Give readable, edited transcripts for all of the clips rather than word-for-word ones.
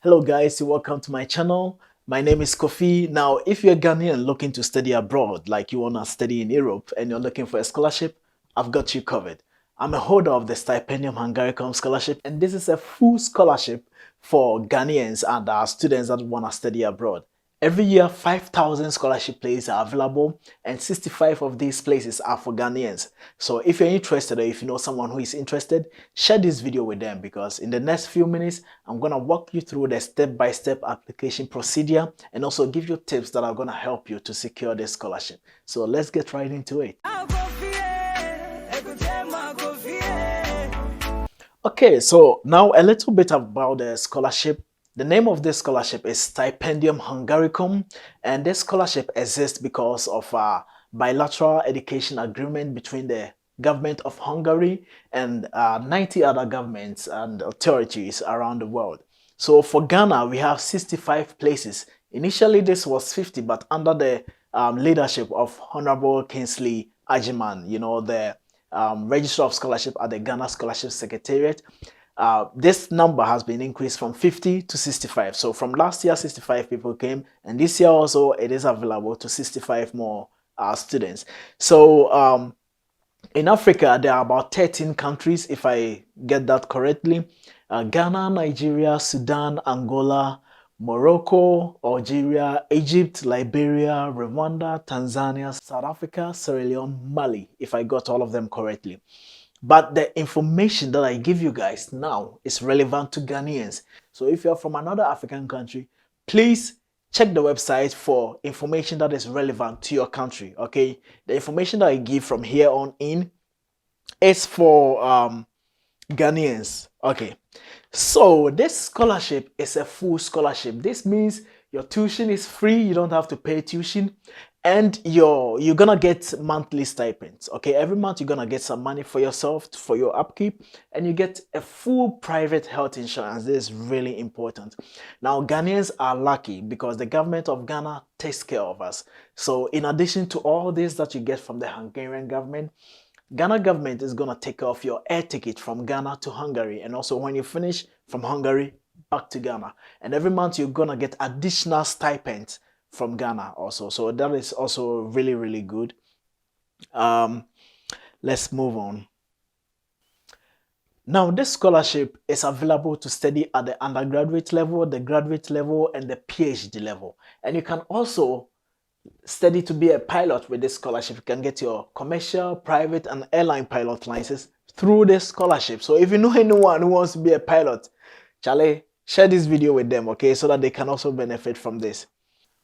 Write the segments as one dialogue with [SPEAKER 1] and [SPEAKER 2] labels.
[SPEAKER 1] Hello guys, welcome to my channel. My name is Kofi. Now, if you're Ghanaian looking to study abroad, like you want to study in Europe and you're looking for a scholarship, I've got you covered. I'm a holder of the Stipendium Hungaricum scholarship, and this is a full scholarship for Ghanaians and students that want to study abroad. Every year, 5,000 scholarship places are available, and 65 of these places are for Ghanaians. So if you're interested, or if you know someone who is interested, share this video with them, because in the next few minutes, I'm going to walk you through the step-by-step application procedure and also give you tips that are going to help you to secure this scholarship. So let's get right into it. Okay, so now a little bit about the scholarship. The name of this scholarship is Stipendium Hungaricum, and this scholarship exists because of a bilateral education agreement between the government of Hungary and 90 other governments and authorities around the world. So for Ghana, we have 65 places. Initially, this was 50, but under the leadership of Honorable Kingsley Ajiman, the Register of Scholarship at the Ghana Scholarship Secretariat, this number has been increased from 50 to 65. So from last year, 65 people came, and this year also it is available to 65 more students. So in Africa, there are about 13 countries, if I get that correctly. Ghana, Nigeria, Sudan, Angola, Morocco, Algeria, Egypt, Liberia, Rwanda, Tanzania, South Africa, Sierra Leone, Mali, if I got all of them correctly. But the information that I give you guys now is relevant to Ghanaians. So if you're from another African country, please check the website for information that is relevant to your country, okay? The information that I give from here on in is for Ghanaians, okay? So this scholarship is a full scholarship. This means your tuition is free. You don't have to pay tuition, and you're gonna get monthly stipends. Okay, every month you're gonna get some money for yourself for your upkeep, and you get a full private health insurance. This is really important. Now Ghanaians are lucky because the government of Ghana takes care of us. So in addition to all this that you get from the Hungarian government, Ghana government is going to take off your air ticket from Ghana to Hungary, and also when you finish from Hungary back to Ghana. And every month you're going to get additional stipends from Ghana also. So that is also really, really good. Let's move on. Now, this scholarship is available to study at the undergraduate level, the graduate level, and the PhD level. And you can also study to be a pilot with this scholarship. You can get your commercial, private, and airline pilot license through this scholarship. So if you know anyone who wants to be a pilot, Charlie, share this video with them, okay, so that they can also benefit from this.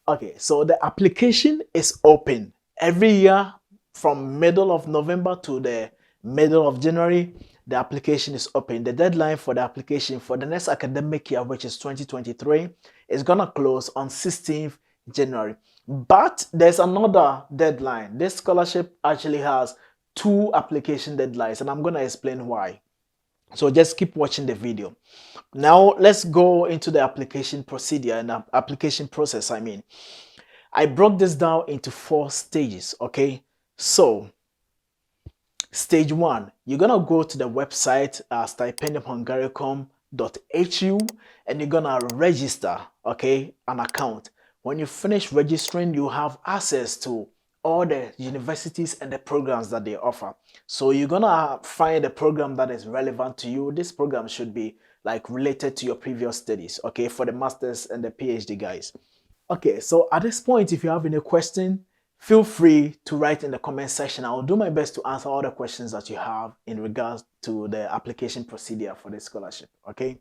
[SPEAKER 1] Okay, so the application is open every year from middle of November to the middle of January. The application is open. The deadline for the application for the next academic year, which is 2023, is gonna close on 16th January. But there's another deadline. This scholarship actually has two application deadlines, and I'm gonna explain why. So just keep watching the video. Now let's go into the application procedure and application process. I broke this down into 4 stages, okay? So stage 1, you're gonna go to the website stipendiumhungaricum.hu, and you're gonna register, okay, an account. When you finish registering, you have access to all the universities and the programs that they offer. So you're gonna find a program that is relevant to you. This program should be like related to your previous studies, okay, for the masters and the PhD guys. Okay, so at this point, if you have any question, feel free to write in the comment section. I'll do my best to answer all the questions that you have in regards to the application procedure for this scholarship, okay?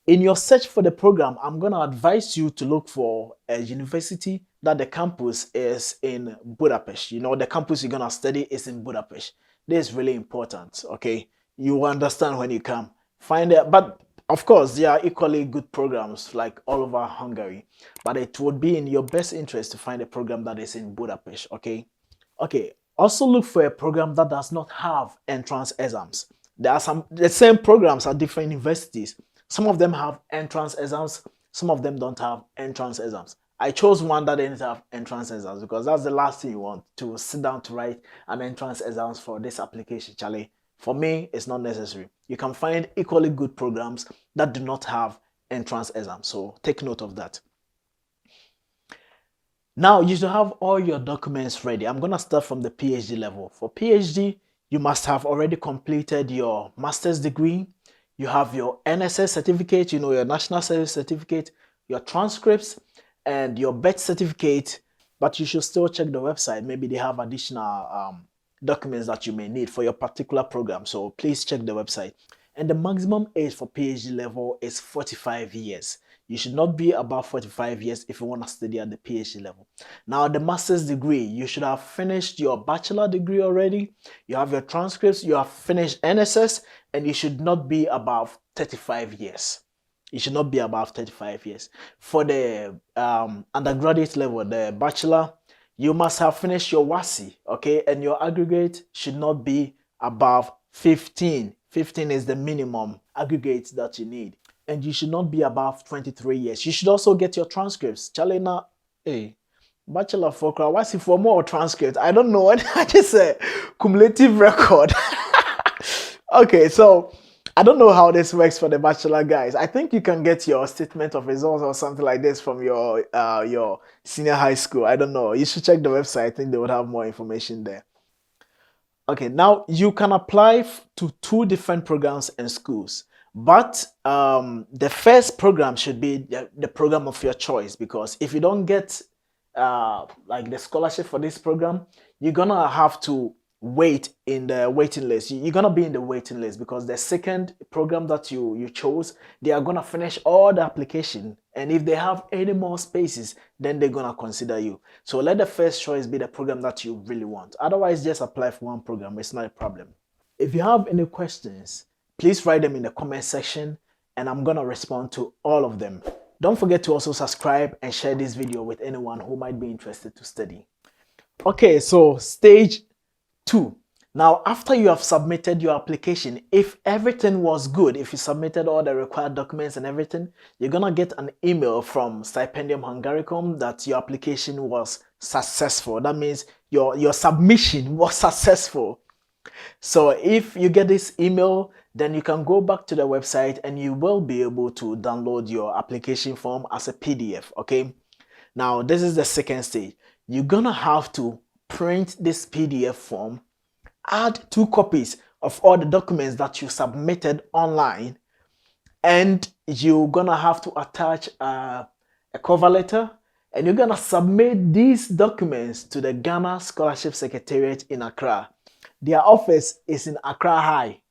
[SPEAKER 1] In your search for the program, I'm going to advise you to look for a university that the campus is in Budapest. The campus you're going to study is in Budapest. This is really important, okay? You will understand when you come. Find it, but of course, there are equally good programs like all over Hungary, but it would be in your best interest to find a program that is in Budapest, okay? Okay, also look for a program that does not have entrance exams. The same programs at different universities. Some of them have entrance exams, some of them don't have entrance exams. I chose one that didn't have entrance exams because that's the last thing you want, to sit down to write an entrance exams for this application, Charlie. For me, it's not necessary. You can find equally good programs that do not have entrance exam. So take note of that. Now you should have all your documents ready. I'm going to start from the PhD level. For PhD, you must have already completed your master's degree. You have your NSS certificate, your National Service Certificate, your transcripts, and your birth certificate. But you should still check the website. Maybe they have additional documents that you may need for your particular program. So please check the website. And the maximum age for PhD level is 45 years. You should not be above 45 years if you want to study at the PhD level. Now, the master's degree, you should have finished your bachelor degree already. You have your transcripts, you have finished NSS, and you should not be above 35 years. You should not be above 35 years. For the undergraduate level, the bachelor, you must have finished your WASI, okay? And your aggregate should not be above 15. 15 is the minimum aggregate that you need. And you should not be above 23 years. You should also get your transcripts. Chalena, hey, bachelor for WASI for more transcripts. I don't know. I just say cumulative record. Okay, so I don't know how this works for the bachelor guys. I think you can get your statement of results or something like this from your senior high school. I don't know. You should check the website. I think they would have more information there. Okay, now you can apply to 2 different programs and schools. But the first program should be the program of your choice, because if you don't get like the scholarship for this program, you're gonna have to wait in the waiting list. You're gonna be in the waiting list because the second program that you chose, they are gonna finish all the application, and if they have any more spaces, then they're gonna consider you. So let the first choice be the program that you really want. Otherwise, just apply for one program. It's not a problem. If you have any questions, please write them in the comment section and I'm gonna respond to all of them. Don't forget to also subscribe and share this video with anyone who might be interested to study. Okay, so stage 2. Now, after you have submitted your application, if everything was good, if you submitted all the required documents and everything, you're gonna get an email from Stipendium Hungaricum that your application was successful. That means your submission was successful. So if you get this email, then you can go back to the website and you will be able to download your application form as a PDF, okay? Now, this is the second stage. You're gonna have to print this PDF form, add 2 copies of all the documents that you submitted online, and you're gonna have to attach a cover letter, and you're gonna submit these documents to the Ghana Scholarship Secretariat in Accra. Their office is in Accra High.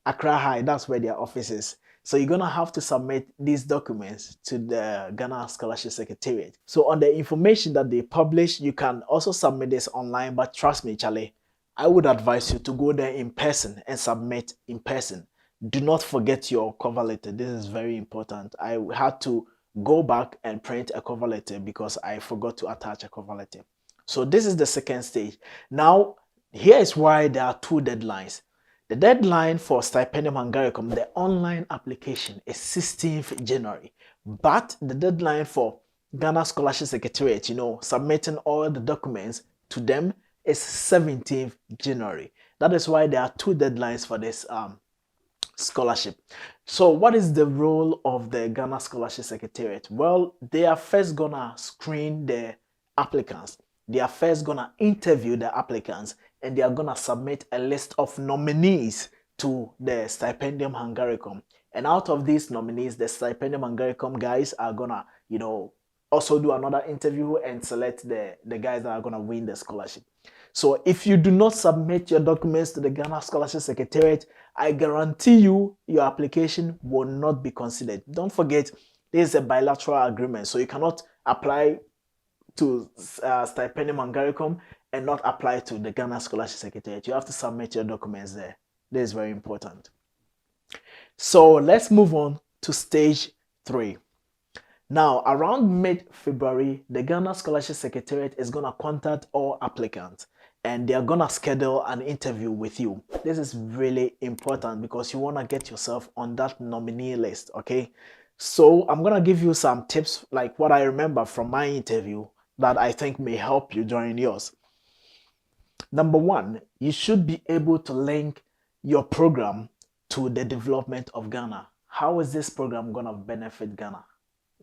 [SPEAKER 1] Accra High, that's where their office is. So you're gonna have to submit these documents to the Ghana Scholarship Secretariat. So on the information that they publish, you can also submit this online, but trust me, Charlie, I would advise you to go there in person and submit in person. Do not forget your cover letter. This is very important. I had to go back and print a cover letter because I forgot to attach a cover letter. So this is the second stage. Now, here is why there are 2 deadlines. The deadline for Stipendium Hungaricum, the online application, is 16th January. But the deadline for Ghana Scholarship Secretariat, submitting all the documents to them, is 17th January. That is why there are 2 deadlines for this scholarship. So what is the role of the Ghana Scholarship Secretariat? Well, they are first gonna screen the applicants. They are first gonna interview the applicants, and they are gonna submit a list of nominees to the Stipendium Hungaricum. And out of these nominees, the Stipendium Hungaricum guys are gonna, also do another interview and select the guys that are gonna win the scholarship. So if you do not submit your documents to the Ghana Scholarship Secretariat, I guarantee you your application will not be considered. Don't forget, this is a bilateral agreement, so you cannot apply to Stipendium Hungaricum and not apply to the Ghana Scholarship Secretariat. You have to submit your documents there. This is very important. So let's move on to stage 3. Now, around mid-February, the Ghana Scholarship Secretariat is going to contact all applicants and they are going to schedule an interview with you. This is really important because you want to get yourself on that nominee list, okay? So I'm going to give you some tips, like what I remember from my interview, that I think may help you during yours. Number 1, you should be able to link your program to the development of Ghana. how is this program gonna benefit Ghana?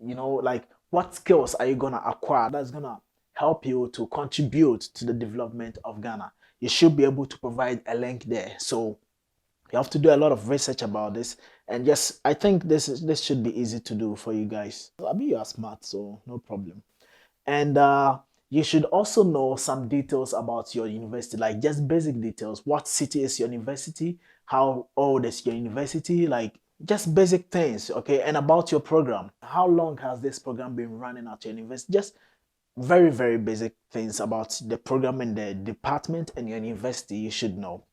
[SPEAKER 1] You know, like what skills are you gonna acquire that's gonna help you to contribute to the development of Ghana? You should be able to provide a link there. So you have to do a lot of research about this, and yes, I think this should be easy to do for you guys. I mean, you are smart, so no problem. And you should also know some details about your university, like just basic details. What city is your university? How old is your university? Like just basic things, okay? And about your program. How long has this program been running at your university? Just very, very basic things about the program and the department and your university you should know.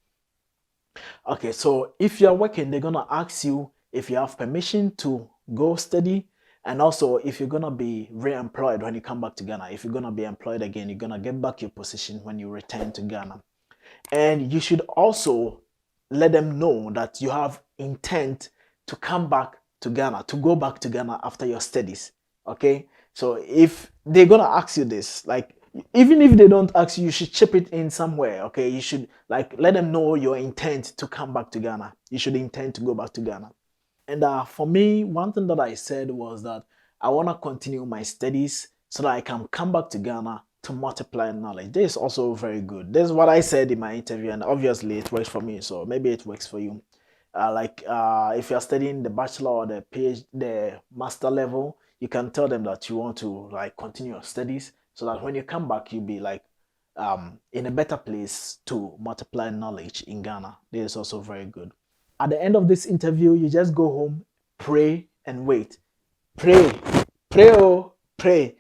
[SPEAKER 1] Okay, so if you're working, they're gonna ask you if you have permission to go study, and also if you're gonna be re-employed when you come back to Ghana. If you're gonna be employed again, you're gonna get back your position when you return to Ghana. And you should also let them know that you have intent to come back to Ghana, to go back to Ghana after your studies. Okay, so if they're gonna ask you this, like even if they don't ask you, you should chip it in somewhere. Okay, you should like let them know your intent to come back to Ghana. You should intend to go back to Ghana. And for me, one thing that I said was that I want to continue my studies so that I can come back to Ghana to multiply knowledge. This is also very good. This is what I said in my interview, and obviously it works for me, so maybe it works for you. If you're studying the bachelor or the PhD, the master level, you can tell them that you want to like continue your studies so that when you come back, you'll be like in a better place to multiply knowledge in Ghana. This is also very good. At the end of this interview, you just go home, pray, and wait. Pray, pray, oh, pray.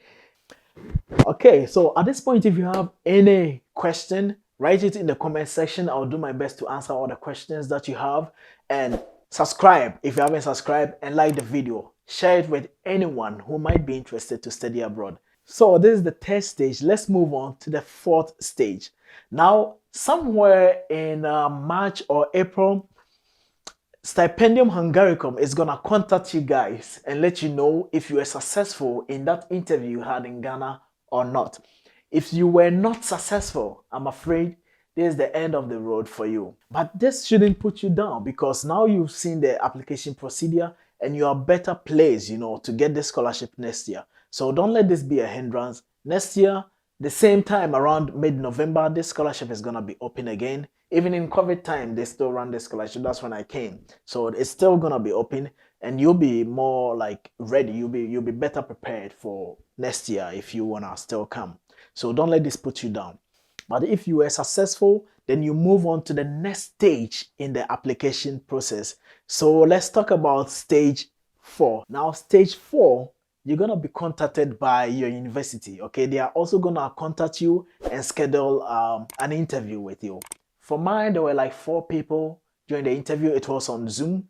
[SPEAKER 1] Okay, so at this point, if you have any question, write it in the comment section. I'll do my best to answer all the questions that you have. And subscribe if you haven't subscribed, and like the video. Share it with anyone who might be interested to study abroad. So this is the third stage. Let's move on to the fourth stage. Now, somewhere in March or April, Stipendium Hungaricum is gonna contact you guys and let you know if you were successful in that interview you had in Ghana or not. If you were not successful, I'm afraid this is the end of the road for you. But this shouldn't put you down, because now you've seen the application procedure and you are better placed, you know, to get the scholarship next year. So don't let this be a hindrance. Next year, the same time around mid-November, this scholarship is gonna be open again. Even in COVID time, they still run the scholarship. That's when I came. So it's still gonna be open, and you'll be more like ready. You'll be better prepared for next year if you wanna still come. So don't let this put you down. But if you were successful, then you move on to the next stage in the application process. So let's talk about stage 4. Now, stage 4, you're gonna be contacted by your university. Okay, they are also gonna contact you and schedule an interview with you. For mine, there were like 4 people during the interview. It was on Zoom,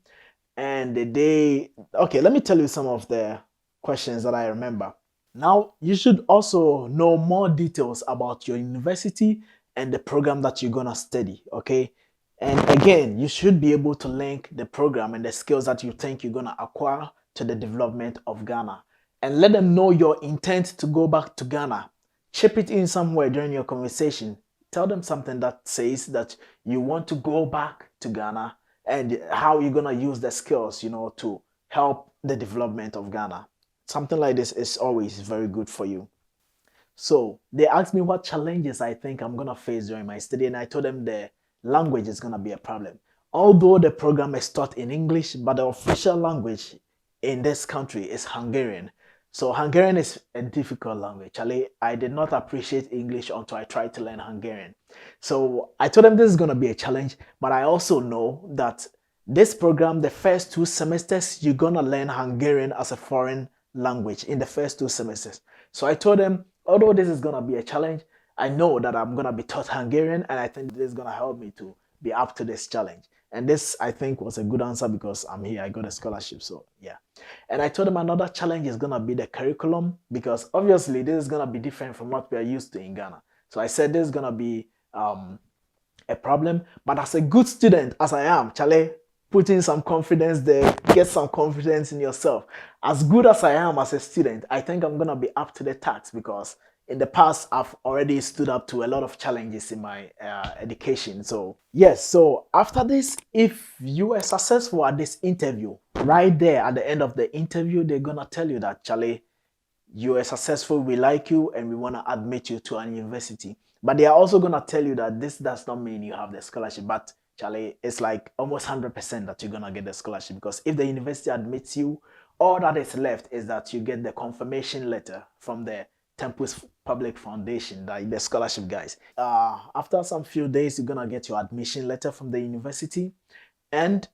[SPEAKER 1] and okay, let me tell you some of the questions that I remember. Now, you should also know more details about your university and the program that you're gonna study, okay? And again, you should be able to link the program and the skills that you think you're gonna acquire to the development of Ghana. And let them know your intent to go back to Ghana. Chip it in somewhere during your conversation. Tell them something that says that you want to go back to Ghana and how you're gonna use the skills, you know, to help the development of Ghana. Something like this is always very good for you. So they asked me what challenges I think I'm gonna face during my study, and I told them the language is gonna be a problem. Although the program is taught in English, but the official language in this country is Hungarian. So Hungarian is a difficult language. Charlie, I did not appreciate English until I tried to learn Hungarian. So I told them this is going to be a challenge, but I also know that this program, the first 2 semesters, you're going to learn Hungarian as a foreign language in the first 2 semesters. So I told them, although this is going to be a challenge, I know that I'm going to be taught Hungarian, and I think this is going to help me to be up to this challenge. And this, I think, was a good answer because I'm here. I got a scholarship, so yeah. And I told them another challenge is going to be the curriculum, because obviously this is going to be different from what we are used to in Ghana. So I said this is going to be a problem. But as a good student, as I am, Charlie, put in some confidence there. Get some confidence in yourself. As good as I am as a student, I think I'm going to be up to the task, because in the past, I've already stood up to a lot of challenges in my education. So yes, so after this, if you were successful at this interview, right there at the end of the interview, they're gonna tell you that, Charlie, you are successful, we like you, and we want to admit you to an university. But they are also going to tell you that this does not mean you have the scholarship. But Charlie, it's like almost 100% that you're going to get the scholarship, because if the university admits you, all that is left is that you get the confirmation letter from the Tempus Public Foundation, like the scholarship guys. After some few days, you're going to get your admission letter from the university, and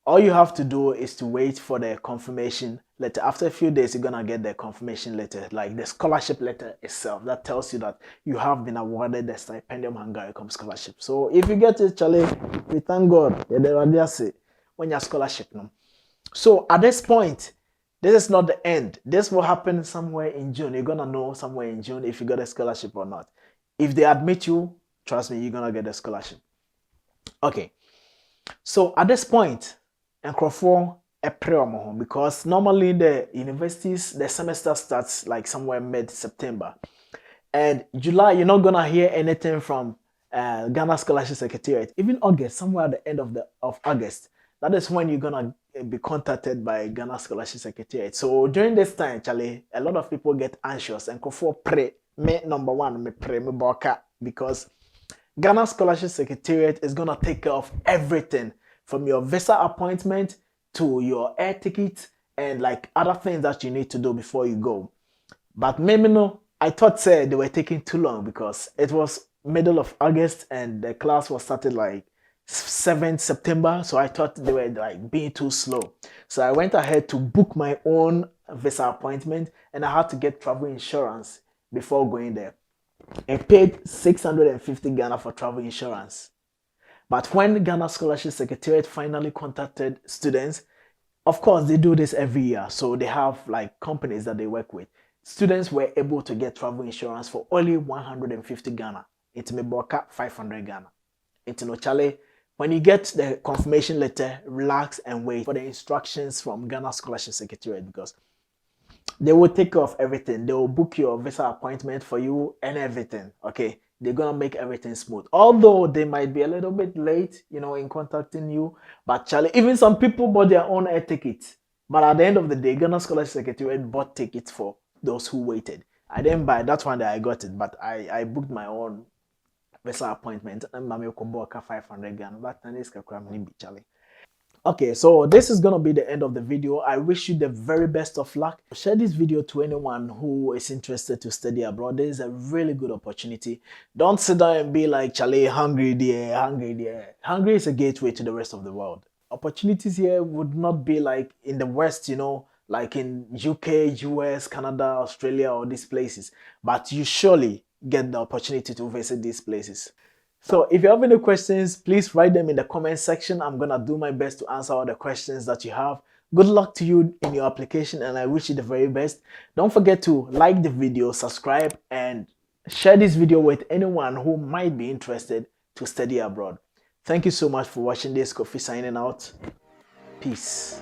[SPEAKER 1] all you have to do is to wait for the confirmation letter. After a few days, you're gonna get the confirmation letter, like the scholarship letter itself, that tells you that you have been awarded the Stipendium Hungaricum scholarship. So if you get it, Charlie, we thank God. When your scholarship, no. So at this point, this is not the end. This will happen somewhere in June. You're gonna know somewhere in June if you got a scholarship or not. If they admit you, trust me, you're gonna get a scholarship. Okay. So at this point, nkrofo April, because normally the universities, the semester starts like somewhere mid-September, and July you're not gonna hear anything from Ghana Scholarship Secretariat. Even August, somewhere at the end of August, that is when you're gonna be contacted by Ghana Scholarship Secretariat. So during this time, Charlie, a lot of people get anxious, and nkrofo pray me number one me pray me boka, because Ghana Scholarship Secretariat is gonna take care of everything, from your visa appointment to your air ticket and like other things that you need to do before you go. But maybe no, I thought they were taking too long, because it was middle of August and the class was started like 7th September. So I thought they were like being too slow. So I went ahead to book my own visa appointment, and I had to get travel insurance before going there. I paid 650 Ghana for travel insurance. But when Ghana Scholarship Secretariat finally contacted students, of course, they do this every year. So they have like companies that they work with. Students were able to get travel insurance for only 150 Ghana. It's Meboka 500 Ghana. It's no Chale. When you get the confirmation letter, relax and wait for the instructions from Ghana Scholarship Secretariat, because they will take care of everything. They will book your visa appointment for you and everything. Okay. They're gonna make everything smooth. Although they might be a little bit late, in contacting you. But Charlie, even some people bought their own air tickets. But at the end of the day, Ghana Scholarship Secretariat bought tickets for those who waited. I didn't buy that one that I got it, but I booked my own visa appointment. And I'm 500 Ghana. But Charlie. Okay, so this is gonna be the end of the video. I wish you the very best of luck. Share this video to anyone who is interested to study abroad. This is a really good opportunity. Don't sit down and be like, Charlie, Hungary there, Hungary there. Hungary is a gateway to the rest of the world. Opportunities here would not be like in the West, like in UK, US, Canada, Australia, or these places. But you surely get the opportunity to visit these places. So if you have any questions, please write them in the comment section. I'm gonna do my best to answer all the questions that you have. Good luck to you in your application, and I wish you the very best. Don't forget to like the video, subscribe, and share this video with anyone who might be interested to study abroad. Thank you so much for watching this. Kofi signing out. Peace.